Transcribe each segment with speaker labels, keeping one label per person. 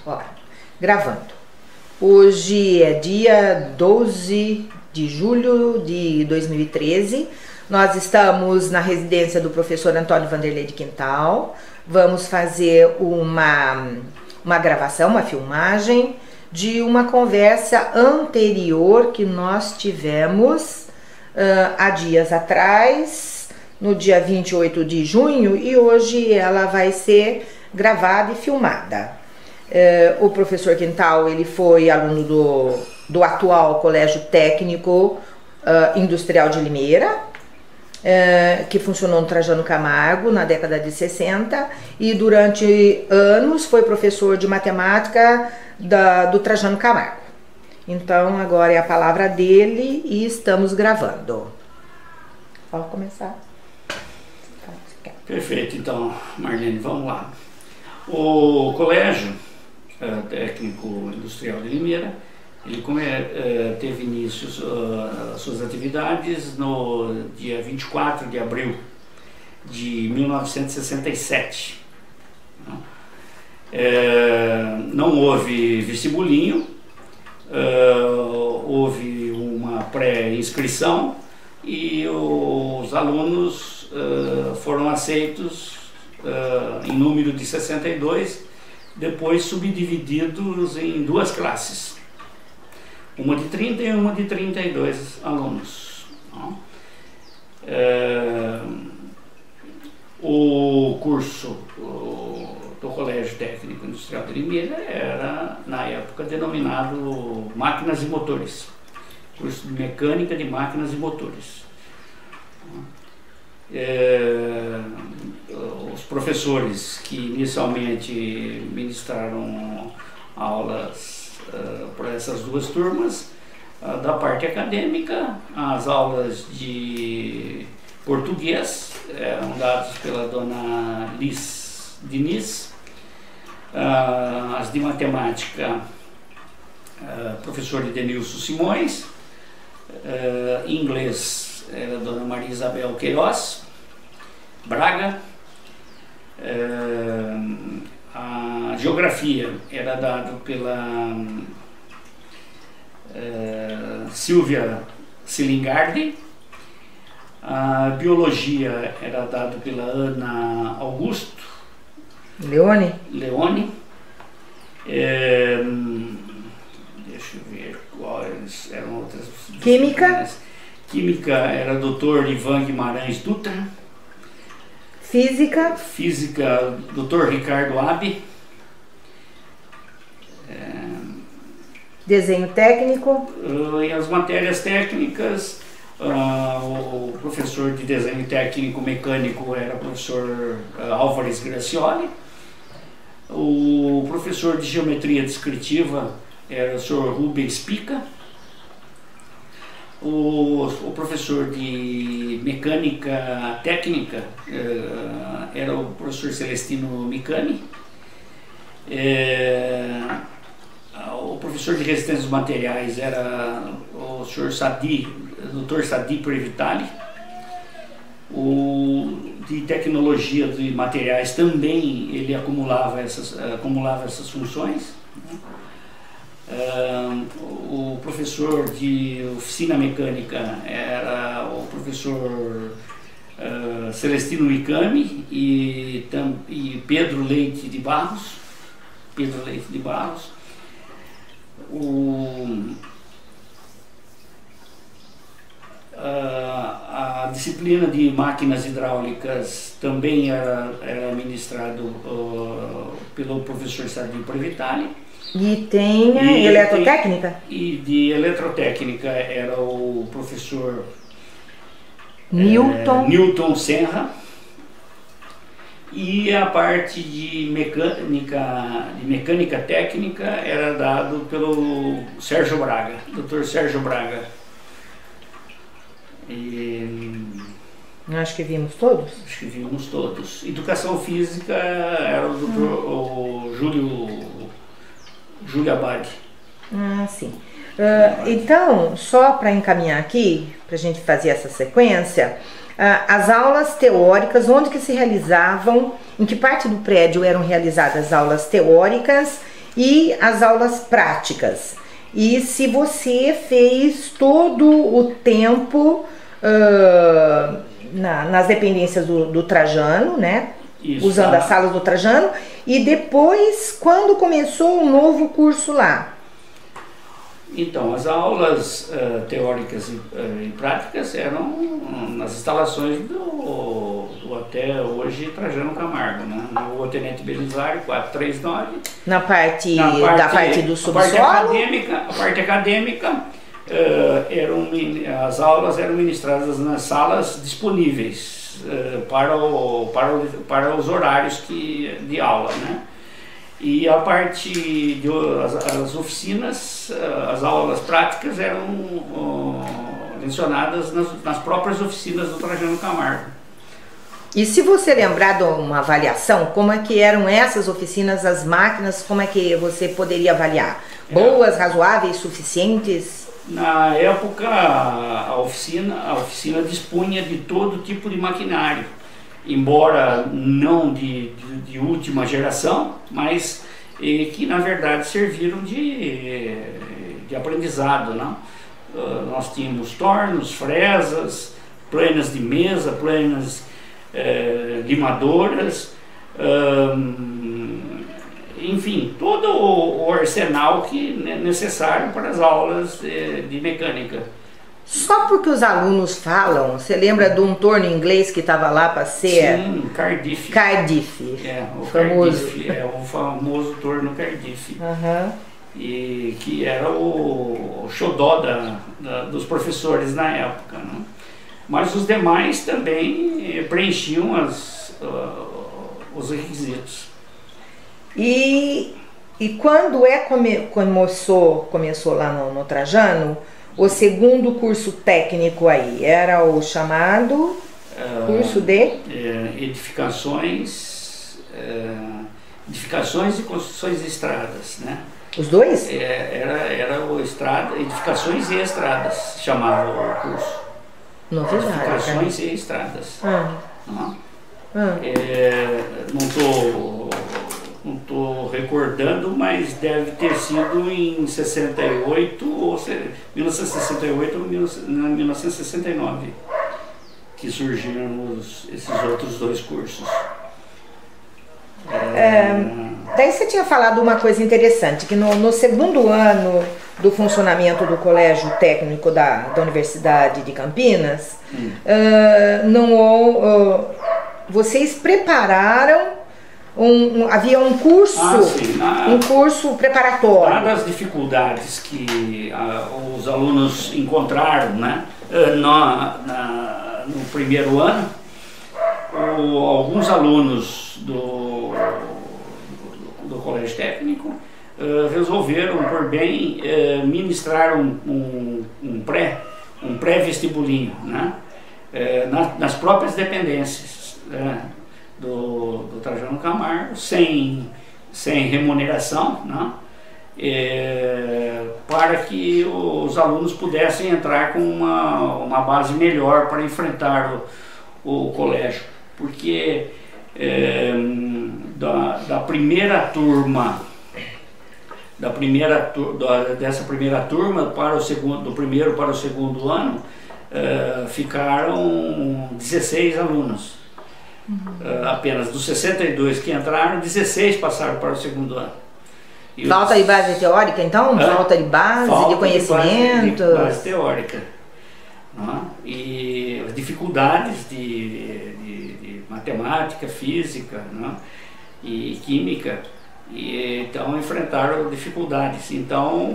Speaker 1: Ó, gravando. Hoje é dia 12 de julho de 2013. Nós estamos na residência do professor Antônio Vanderlei de Quintal. Vamos fazer uma gravação, uma filmagem de uma conversa anterior que nós tivemos há dias atrás, no dia 28 de junho, e hoje ela vai ser gravada e filmada. O professor Quintal, ele foi aluno do atual Colégio Técnico Industrial de Limeira, que funcionou no Trajano Camargo na década de 60, e durante anos foi professor de matemática do Trajano Camargo. Então agora é a palavra dele e estamos gravando. Pode começar.
Speaker 2: Perfeito, então, Marlene, vamos lá. O Colégio Técnico Industrial de Limeira, ele teve início suas atividades no dia 24 de abril de 1967. Não houve vestibulinho, houve uma pré-inscrição e os alunos foram aceitos em número de 62, depois subdivididos em duas classes, uma de 30 e uma de 32 alunos. O curso do Colégio Técnico Industrial de Limeira era, na época, denominado Máquinas e Motores, curso de Mecânica de Máquinas e Motores. Os professores que inicialmente ministraram aulas para essas duas turmas, da parte acadêmica, as aulas de português eram dadas pela dona Liz Diniz, as de matemática, professor Edenilson Simões, inglês era a dona Maria Isabel Queiroz Braga, a geografia era dada pela Silvia Silingardi, a biologia era dada pela Ana Augusto
Speaker 1: Leone.
Speaker 2: Deixa eu ver quais eram outras. Química era Dr. Ivan Guimarães Dutra.
Speaker 1: Física,
Speaker 2: Dr. Ricardo Abe.
Speaker 1: Desenho técnico.
Speaker 2: E as matérias técnicas, o professor de desenho técnico mecânico era o professor Álvares Gracioli. O professor de geometria descritiva era o senhor Rubens Pica. O professor de mecânica técnica era o professor Celestino Micani. O professor de resistência dos materiais era o senhor Dr. Sadi Previtali. O de tecnologia de materiais também ele acumulava essas funções. O professor de oficina mecânica era o professor Celestino Micami e Pedro Leite de Barros. A disciplina de máquinas hidráulicas também era ministrado pelo professor Sadi Previtali.
Speaker 1: E tem eletrotécnica?
Speaker 2: E de eletrotécnica era o professor
Speaker 1: Newton
Speaker 2: Senra. E a parte de mecânica técnica era dado pelo Sérgio Braga, Dr. Sérgio Braga.
Speaker 1: Acho que vimos todos?
Speaker 2: Acho que vimos todos. Educação física era o Dr. Júlio Abad.
Speaker 1: Sim. Então, só para encaminhar aqui, para a gente fazer essa sequência, as aulas teóricas, onde que se realizavam, em que parte do prédio eram realizadas as aulas teóricas e as aulas práticas. E se você fez todo o tempo nas dependências do Trajano, né? Isso, usando as salas do Trajano, e depois, quando começou o novo curso lá?
Speaker 2: Então, as aulas teóricas e práticas eram nas instalações do até hoje Trajano Camargo, né? No Tenente Belisário 439.
Speaker 1: Da parte do subsolo?
Speaker 2: A parte acadêmica, as aulas eram ministradas nas salas disponíveis para os horários de aula, né? E a parte as oficinas, as aulas práticas eram mencionadas nas próprias oficinas do Trajano Camargo.
Speaker 1: E se você lembrar de uma avaliação, como é que eram essas oficinas, as máquinas, como é que você poderia avaliar? Boas, razoáveis, suficientes?
Speaker 2: Na época, a oficina dispunha de todo tipo de maquinário, embora não de última geração, mas que na verdade serviram de aprendizado, não? Nós tínhamos tornos, fresas, planas de mesa, planas limadoras, enfim, todo o arsenal que é necessário para as aulas de mecânica.
Speaker 1: Só porque os alunos falam, você lembra de um torno inglês que estava lá para ser?
Speaker 2: Sim, Cardiff.
Speaker 1: Cardiff.
Speaker 2: O
Speaker 1: famoso.
Speaker 2: Cardiff, o famoso torno Cardiff.
Speaker 1: Uhum.
Speaker 2: E que era o xodó dos professores na época, né? Mas os demais também preenchiam os requisitos.
Speaker 1: E quando começou lá no Trajano, o segundo curso técnico aí, era o chamado curso de?
Speaker 2: Edificações e construções de estradas, né?
Speaker 1: Os dois?
Speaker 2: Era o edificações e estradas, chamava o curso.
Speaker 1: Novidade.
Speaker 2: Edificações e estradas. Não estou recordando, mas deve ter sido em 68 ou 1968 ou 1969 que surgiram esses outros dois cursos.
Speaker 1: Daí você tinha falado uma coisa interessante, que no segundo ano do funcionamento do Colégio Técnico da Universidade de Campinas, vocês prepararam havia um curso, um curso preparatório.
Speaker 2: Dadas as dificuldades que os alunos encontraram, né, no primeiro ano, alguns alunos do Colégio Técnico resolveram por bem ministrar um pré-vestibulinho, né, nas próprias dependências, né, do Trajano Camargo, sem remuneração, né? Para que os alunos pudessem entrar com uma base melhor para enfrentar o colégio, porque dessa primeira turma para do primeiro para o segundo ano ficaram 16 alunos. Apenas dos 62 que entraram, 16 passaram para o segundo ano.
Speaker 1: Falta de base teórica, então? Falta de base, de conhecimento?
Speaker 2: De base teórica. E as dificuldades de matemática, física, e química, então enfrentaram dificuldades. Então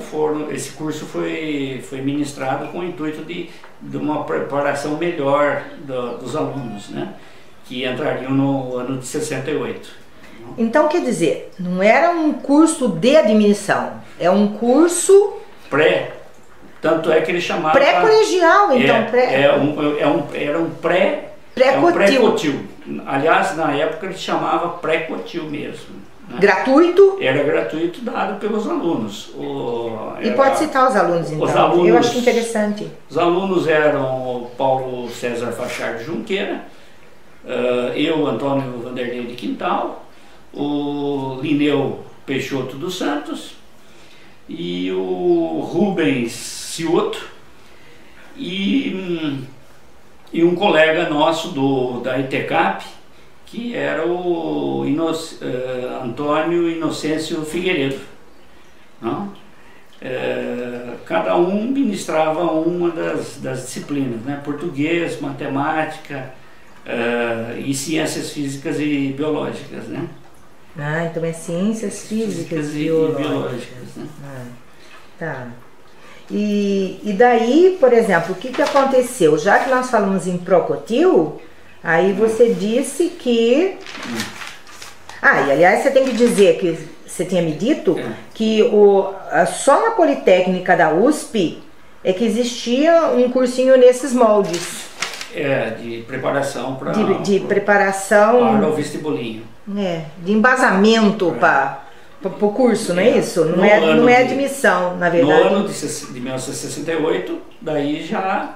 Speaker 2: esse curso foi ministrado com o intuito de uma preparação melhor dos alunos, né, que entrariam no ano de 68.
Speaker 1: Então, quer dizer, não era um curso de admissão, é um curso...
Speaker 2: Tanto é que ele chamava...
Speaker 1: Pré-colegial, então.
Speaker 2: Era um pré-cotil. Aliás, na época ele chamava pré-cotil mesmo. Né?
Speaker 1: Gratuito?
Speaker 2: Era gratuito, dado pelos alunos.
Speaker 1: E pode citar os alunos, então. Eu acho interessante.
Speaker 2: Os alunos eram o Paulo César Fachardo Junqueira, eu, Antônio Vanderlei de Quintal, o Lineu Peixoto dos Santos e o Rubens Cioto e um colega nosso da ITECAP, que era o Antônio Inocêncio Figueiredo. Não? Cada um ministrava uma das disciplinas, né? Português, matemática e ciências físicas e biológicas, né?
Speaker 1: Ah, então é ciências físicas e biológicas, né? Tá. E daí, por exemplo, o que aconteceu? Já que nós falamos em Procotil, aí você disse que... Ah, e aliás você tem que dizer que você tinha me dito que só na Politécnica da USP é que existia um cursinho nesses moldes.
Speaker 2: De preparação para...
Speaker 1: De preparação...
Speaker 2: Para o vestibulinho.
Speaker 1: De embasamento para o curso, não é isso? Não é admissão, na verdade.
Speaker 2: No ano de 1968, daí já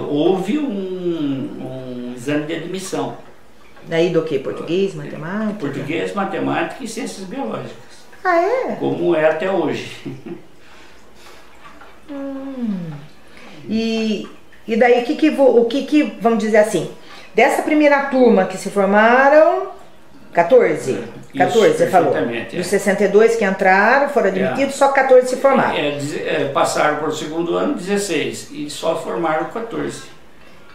Speaker 2: houve um exame de admissão.
Speaker 1: Daí do que? Português, matemática?
Speaker 2: Português, matemática e ciências biológicas.
Speaker 1: Ah, é?
Speaker 2: Como é até hoje.
Speaker 1: E daí o que, vamos dizer assim, dessa primeira turma que se formaram, 14? 14, você falou. Dos 62 que entraram, foram admitidos, só 14 se formaram.
Speaker 2: Passaram para o segundo ano, 16, e só formaram 14.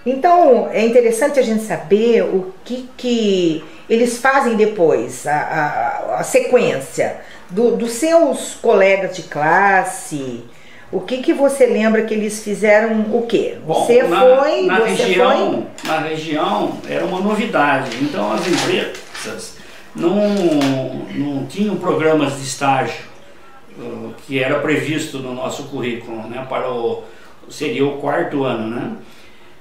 Speaker 1: Então, é interessante a gente saber o que eles fazem depois, a sequência dos seus colegas de classe. O que você lembra que eles fizeram o quê?
Speaker 2: Na região era uma novidade, então as empresas não tinham programas de estágio que era previsto no nosso currículo, né, seria o quarto ano, né?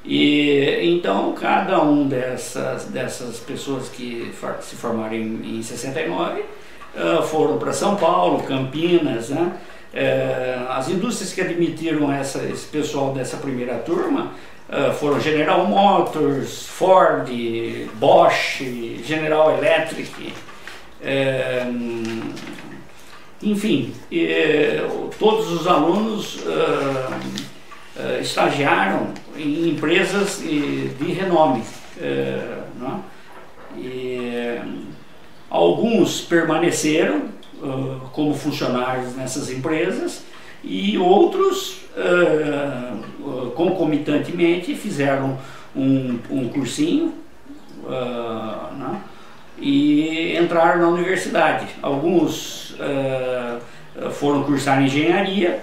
Speaker 2: E então cada um dessas pessoas que se formaram em 69 foram para São Paulo, Campinas, né? As indústrias que admitiram esse pessoal dessa primeira turma foram General Motors, Ford, Bosch, General Electric, enfim, todos os alunos estagiaram em empresas de renome, né? E alguns permaneceram como funcionários nessas empresas e outros concomitantemente fizeram um cursinho, né? E entraram na universidade. Alguns foram cursar engenharia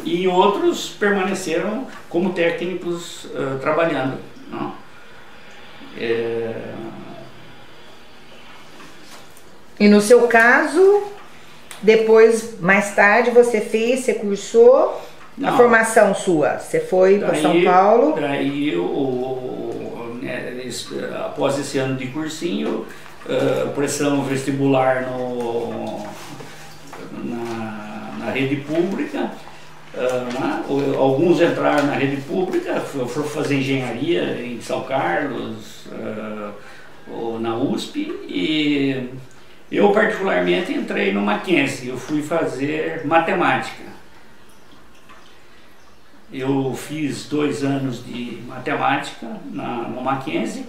Speaker 2: e outros permaneceram como técnicos trabalhando, né?
Speaker 1: E no seu caso, depois, mais tarde, você cursou a formação sua? Você foi para São Paulo?
Speaker 2: Daí, após esse ano de cursinho, pressão vestibular na rede pública. Alguns entraram na rede pública, foram fazer engenharia em São Carlos, ou na USP, e eu particularmente entrei no Mackenzie. Eu fui fazer matemática. Eu fiz 2 anos de matemática no Mackenzie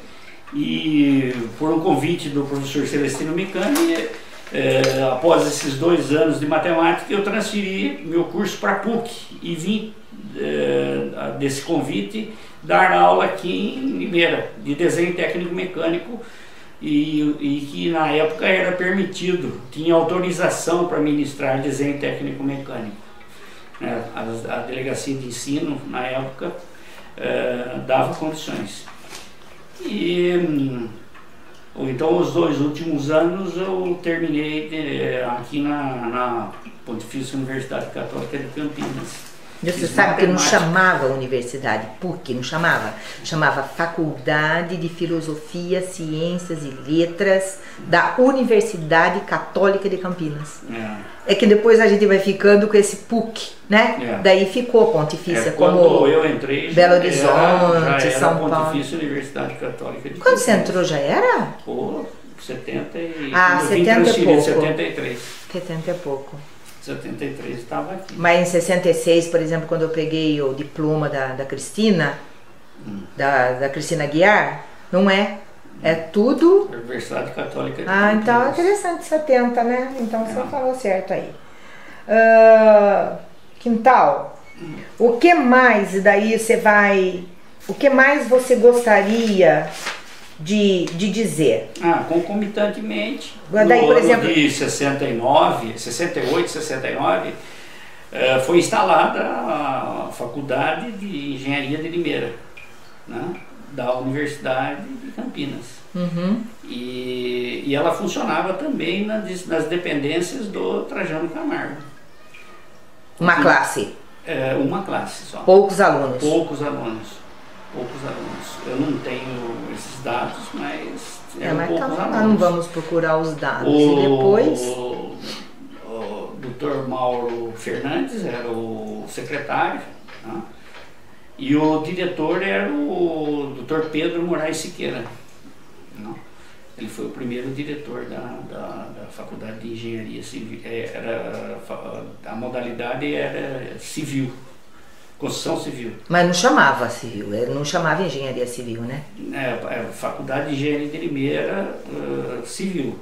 Speaker 2: e por um convite do professor Celestino Micani, após esses 2 anos de matemática, eu transferi meu curso para a PUC e vim desse convite dar aula aqui em Limeira, de desenho técnico mecânico, e que na época era permitido, tinha autorização para ministrar desenho técnico mecânico. A delegacia de ensino na época dava condições. Então os 2 últimos anos eu terminei aqui na Pontifícia Universidade Católica de Campinas.
Speaker 1: Você sabe que não chamava universidade PUC, não chamava? Chamava Faculdade de Filosofia, Ciências e Letras da Universidade Católica de Campinas. É que depois a gente vai ficando com esse PUC, né? Daí ficou Pontifícia como
Speaker 2: quando eu entrei,
Speaker 1: Belo Horizonte,
Speaker 2: já era
Speaker 1: São Paulo.
Speaker 2: Pontifícia Universidade Católica de Campinas.
Speaker 1: Quando você entrou já era?
Speaker 2: 70 e...
Speaker 1: Ah,
Speaker 2: eu vim
Speaker 1: 70 e
Speaker 2: transferido
Speaker 1: pouco.
Speaker 2: em 73.
Speaker 1: 70 é pouco.
Speaker 2: 73 estava aqui.
Speaker 1: Mas em 66, por exemplo, quando eu peguei o diploma da Cristina, da Cristina Guiar, não é? É tudo...
Speaker 2: Universidade Católica de
Speaker 1: Ah, então é
Speaker 2: Campinas.
Speaker 1: interessante, 70, né? Então você falou certo aí. Quintal, o que mais daí você vai... O que mais você gostaria de dizer?
Speaker 2: Concomitantemente,
Speaker 1: Daí,
Speaker 2: no
Speaker 1: por
Speaker 2: ano
Speaker 1: exemplo...
Speaker 2: de 68, 69, foi instalada a Faculdade de Engenharia de Limeira, né, da Universidade de Campinas.
Speaker 1: Uhum.
Speaker 2: E ela funcionava também nas dependências do Trajano Camargo.
Speaker 1: Uma classe?
Speaker 2: Uma classe só.
Speaker 1: Poucos alunos?
Speaker 2: Poucos alunos. Eu não tenho esses dados, mas eram
Speaker 1: mas
Speaker 2: poucos
Speaker 1: então,
Speaker 2: alunos.
Speaker 1: nós não vamos procurar os dados. E depois...
Speaker 2: O Dr. Mauro Fernandes era o secretário, né? E o diretor era o Dr. Pedro Moraes Siqueira, né? Ele foi o primeiro diretor da Faculdade de Engenharia Civil. A modalidade era civil. Construção civil.
Speaker 1: Mas não chamava civil, ele não chamava engenharia civil, né?
Speaker 2: Faculdade de Engenharia de Limeira, civil.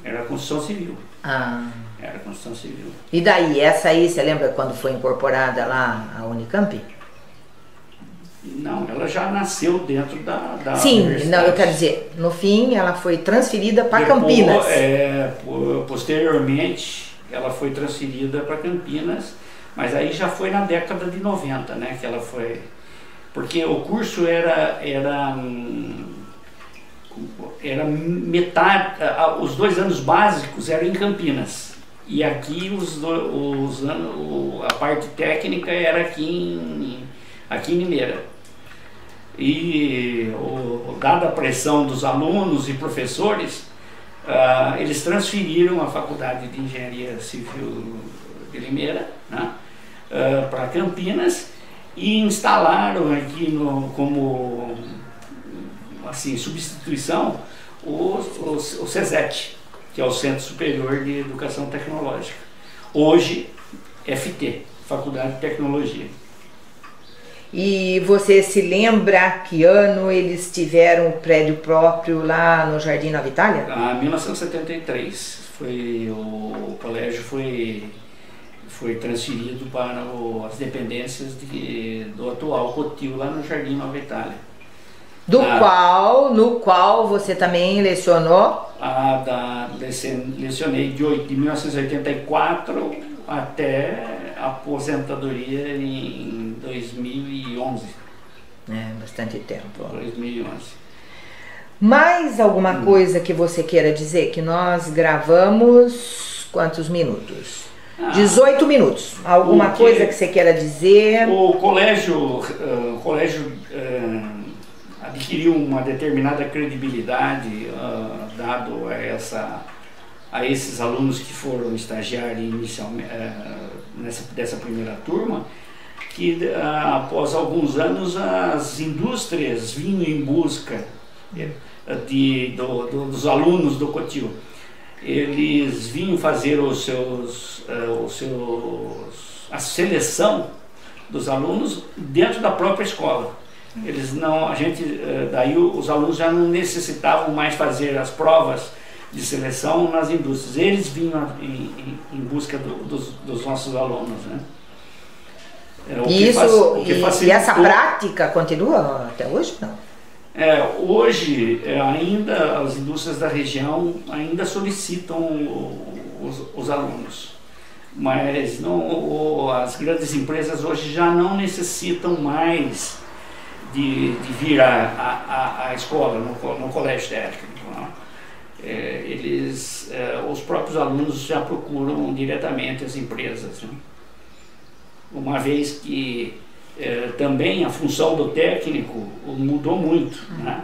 Speaker 2: Era construção civil.
Speaker 1: Ah.
Speaker 2: Era construção civil.
Speaker 1: E daí, essa aí, você lembra quando foi incorporada lá a Unicamp?
Speaker 2: Não, ela já nasceu dentro da
Speaker 1: Sim,
Speaker 2: universidade.
Speaker 1: não, eu quero dizer, no fim ela foi transferida para Campinas.
Speaker 2: Posteriormente, ela foi transferida para Campinas. Mas aí já foi na década de 90, né, que ela foi... Porque o curso era metade... Os 2 anos básicos eram em Campinas. E aqui a parte técnica era aqui em Limeira. E dada a pressão dos alunos e professores, eles transferiram a Faculdade de Engenharia Civil de Limeira, né, para Campinas, e instalaram aqui como assim, substituição o CESET, que é o Centro Superior de Educação Tecnológica. Hoje, FT, Faculdade de Tecnologia.
Speaker 1: E você se lembra que ano eles tiveram o prédio próprio lá no Jardim Nova Itália?
Speaker 2: Em 1973, o colégio foi transferido para as dependências do atual Cotil, lá no Jardim Nova Itália.
Speaker 1: No qual você também lecionou?
Speaker 2: Lecionei de 1984 até a aposentadoria em 2011.
Speaker 1: Bastante tempo.
Speaker 2: 2011.
Speaker 1: Mais alguma coisa que você queira dizer? Que nós gravamos quantos minutos? 18 minutos. Alguma coisa que você queira dizer?
Speaker 2: O colégio adquiriu uma determinada credibilidade dado a esses alunos que foram estagiar inicialmente dessa primeira turma, que após alguns anos as indústrias vinham em busca dos alunos do Cotil. Eles vinham fazer a seleção dos alunos dentro da própria escola. Daí os alunos já não necessitavam mais fazer as provas de seleção nas indústrias. Eles vinham em busca dos nossos alunos, né?
Speaker 1: E essa prática continua até hoje, não?
Speaker 2: Hoje, ainda as indústrias da região ainda solicitam os alunos, mas as grandes empresas hoje já não necessitam mais de vir à escola, no colégio técnico. Os próprios alunos já procuram diretamente as empresas, né? Uma vez que também a função do técnico mudou muito, né?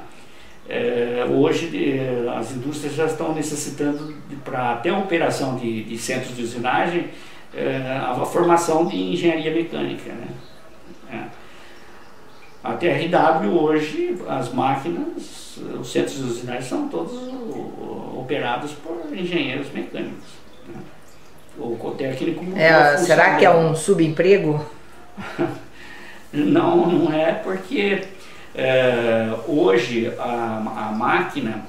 Speaker 2: Hoje as indústrias já estão necessitando, para até a operação de centros de usinagem, a formação de engenharia mecânica, né? A TRW hoje, as máquinas, os centros de usinagem são todos operados por engenheiros mecânicos, né? O cotécnico mudou
Speaker 1: será que é um subemprego?
Speaker 2: Não, não é, porque hoje a máquina,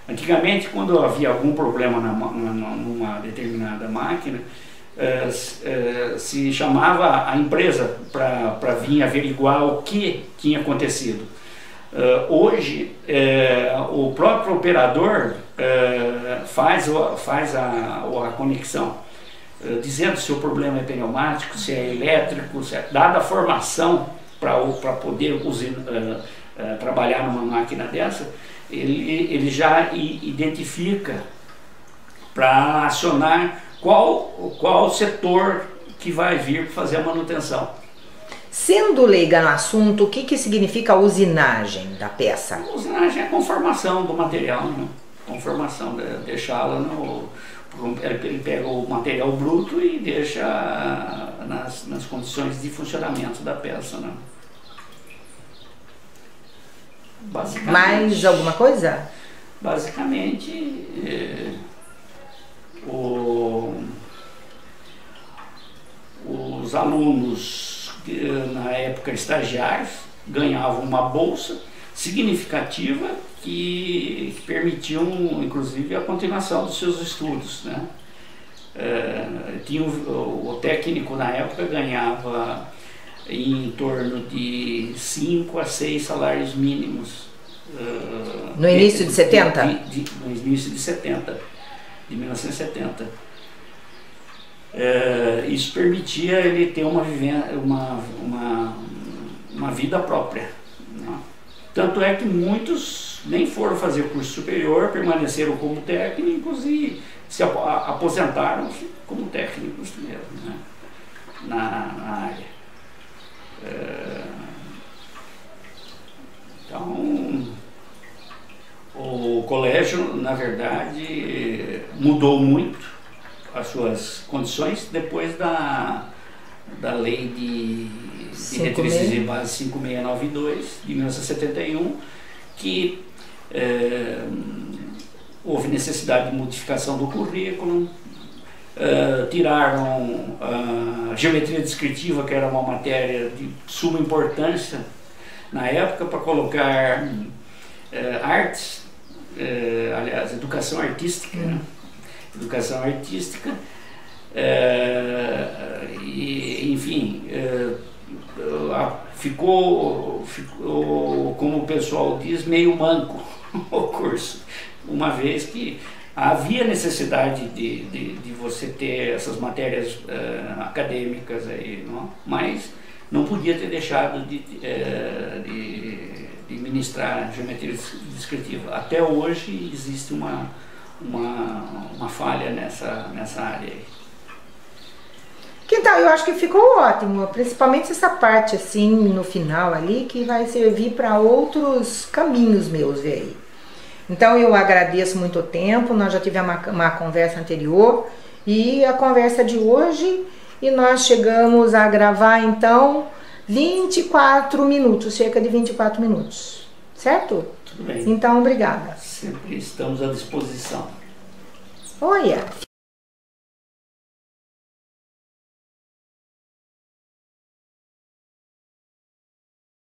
Speaker 2: antigamente quando havia algum problema numa determinada máquina, se chamava a empresa para vir averiguar o que tinha acontecido. Hoje o próprio operador faz a conexão, dizendo se o problema é pneumático, se é elétrico, dada a formação para poder trabalhar numa máquina dessa, ele já identifica para acionar qual setor que vai vir fazer a manutenção.
Speaker 1: Sendo leiga no assunto, o que significa a usinagem da peça?
Speaker 2: A usinagem é a conformação do material, né? Conformação, deixá-la no... Ele pega o material bruto e deixa nas condições de funcionamento da peça, né? Basicamente,
Speaker 1: mais alguma coisa?
Speaker 2: Basicamente, os alunos, na época estagiários, ganhavam uma bolsa significativa que permitiam, inclusive, a continuação dos seus estudos, né? O técnico, na época, ganhava em torno de 5 a 6 salários mínimos.
Speaker 1: No início de 70?
Speaker 2: No início de 70, de 1970. Isso permitia ele ter uma vida própria, né? Tanto é que muitos nem foram fazer curso superior, permaneceram como técnicos e se aposentaram como técnicos mesmo, né? na área. Então, o colégio, na verdade, mudou muito as suas condições depois da lei de diretrizes e base 5692 de 1971, que houve necessidade de modificação do currículo, tiraram a geometria descritiva, que era uma matéria de suma importância na época, para colocar artes, aliás, educação artística, né? Educação artística, enfim, ficou, como o pessoal diz, meio manco o curso, uma vez que havia necessidade de você ter essas matérias acadêmicas aí, não? Mas não podia ter deixado de ministrar geometria descritiva. Até hoje existe uma falha nessa área aí.
Speaker 1: Então, eu acho que ficou ótimo, principalmente essa parte assim, no final ali, que vai servir para outros caminhos meus, ver aí. Então, eu agradeço muito o tempo, nós já tivemos uma conversa anterior e a conversa de hoje, e nós chegamos a gravar, então, 24 minutos, cerca de 24 minutos, certo?
Speaker 2: Tudo bem.
Speaker 1: Então, obrigada.
Speaker 2: Sempre estamos à disposição.
Speaker 1: Olha.